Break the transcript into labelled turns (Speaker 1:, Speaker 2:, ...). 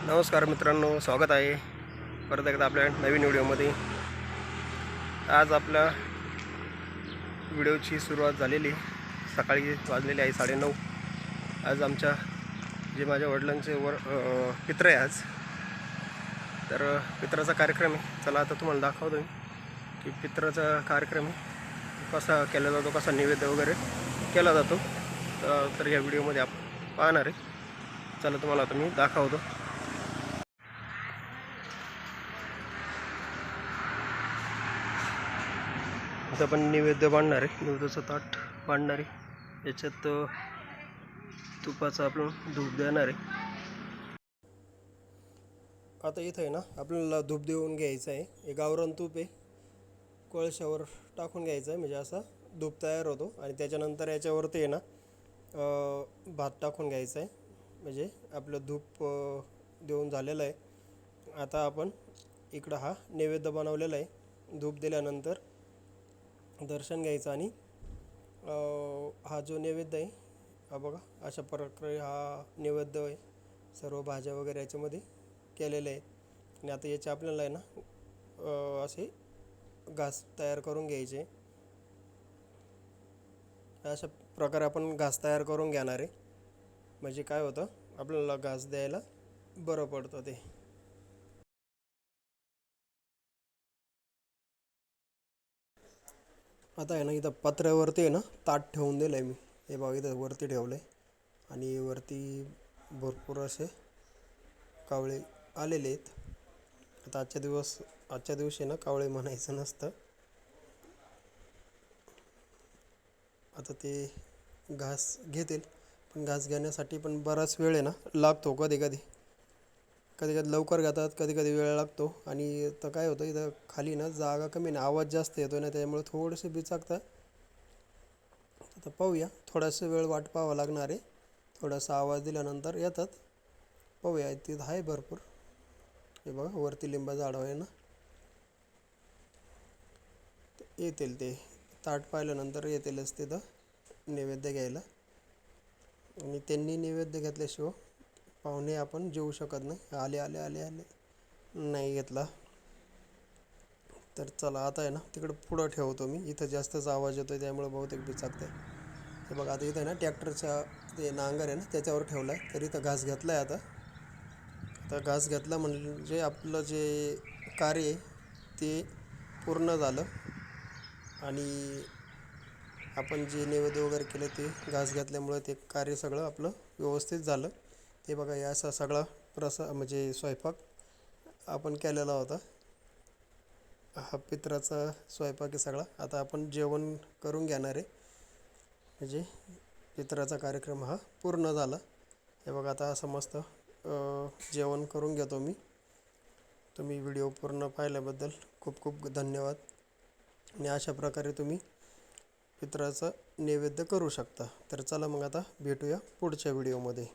Speaker 1: नमस्कार मित्रांनो, स्वागत आहे परत एकदा आपल्या नवीन व्हिडिओमध्ये। आज आपल्या व्हिडिओची सुरुवात झालेली, सकाळी वाजलेली आहे 9:30। आज आमच्या जे माझ्या वडिलांचे पित्र आहे आज, तर पित्राचा कार्यक्रम आहे। चला आता तुम्हाला दाखवतो मी की पित्राचा कार्यक्रम कसा केला जातो, कसा नैवेद्य वगैरे केला जातो। तर या व्हिडिओमध्ये आपण पाहणार आहे। चला तुम्हाला आता मी दाखवतो। आता आपण नैवेद्य बांधणार आहे, नैवेद्याचं ताट बांधणार आहे। याच्यात तुपाचा आपण धूप देणार आहे। आता इथं आहे ना, आपल्याला धूप देऊन घ्यायचं आहे। हे गावरान तूप आहे, कोळशावर टाकून घ्यायचं आहे, म्हणजे असा धूप तयार होतो। आणि त्याच्यानंतर याच्यावरती आहे ना भात टाकून घ्यायचं आहे, म्हणजे आपलं धूप देऊन झालेलं आहे। आता आपण इकडं हा नैवेद्य बनवलेला आहे। धूप दिल्यानंतर दर्शन घ्यायचं आणि हा जो नैवेद्य आहे, हा बघा अशा प्रकारे हा नैवेद्य आहे। सर्व भाज्या वगैरे याच्यामध्ये केलेले आहेत। आणि आता याचे आपल्याला आहे ना असे घास तयार करून घ्यायचे। अशा प्रकारे आपण घास तयार करून घेणार आहे, म्हणजे काय होतं, आपल्याला घास द्यायला बरं पडतं ते। आता आहे ना, इथं पत्र्यावरती आहे ना ताट ठेवून दिलं आहे मी। हे बघा इथं वरती ठेवलं आहे, आणि वरती भरपूर असे कावळे आलेले आहेत। आता आजच्या दिवशी ना कावळे म्हणायचं नसतं। आता ते घास घेतील, पण घास घेण्यासाठी पण बराच वेळ आहे ना लागतो। कधी कधी लवकर घेतात, कधी कधी वेळ लागतो। आणि तर काय होतं, इथं खाली ना जागा कमी ना, आवाज जास्त येतो ना, त्यामुळे थोडेसे बिचाकतात। आता पाहूया, थोडासा वेळ वाट पाहावं लागणार आहे। थोडासा आवाज दिल्यानंतर येतात, पाहूया। तिथं आहे भरपूर, हे बघा वरती लिंबा झाड आहे ना, येतील ते। ताट पाहिल्यानंतर येतीलच तिथं नैवेद्य घ्यायला। आणि त्यांनी नैवेद्य घेतल्याशिवाय पाहुणे आपण जेवू शकत नाही। आले आले आले आले नाही घेतला तर चला, आता आहे ना तिकडं पुढं ठेवतो मी। इथं जास्तच आवाज येतो आहे, त्यामुळे बहुतेक बिचाकते। हे बघा आता इथं आहे ना ट्रॅक्टरचा ते नांगर आहे ना, त्याच्यावर ठेवला आहे। तर इथं घास घेतला आहे। आता घास घेतला म्हणजे आपलं जे कार्य आहे ते पूर्ण झालं। आणि आपण जे नैवेद्य वगैरे केलं ते घास घातल्यामुळे ते कार्य सगळं आपलं व्यवस्थित झालं। ते बघा, या असा सगळा म्हणजे स्वयंपाक आपण केलेला होता। हा पित्राचा स्वयंपाक आहे सगळा। आता आपण जेवण करून घेणार आहे, म्हणजे पित्राचा कार्यक्रम हा पूर्ण झाला। हे बघा, आता असं मस्त जेवण करून घेतो मी। तुम्ही व्हिडिओ पूर्ण पाहिल्याबद्दल खूप खूप धन्यवाद। आणि अशा प्रकारे तुम्ही पित्राचं नैवेद्य करू शकता। तर चला मग आता भेटूया पुढच्या व्हिडिओमध्ये।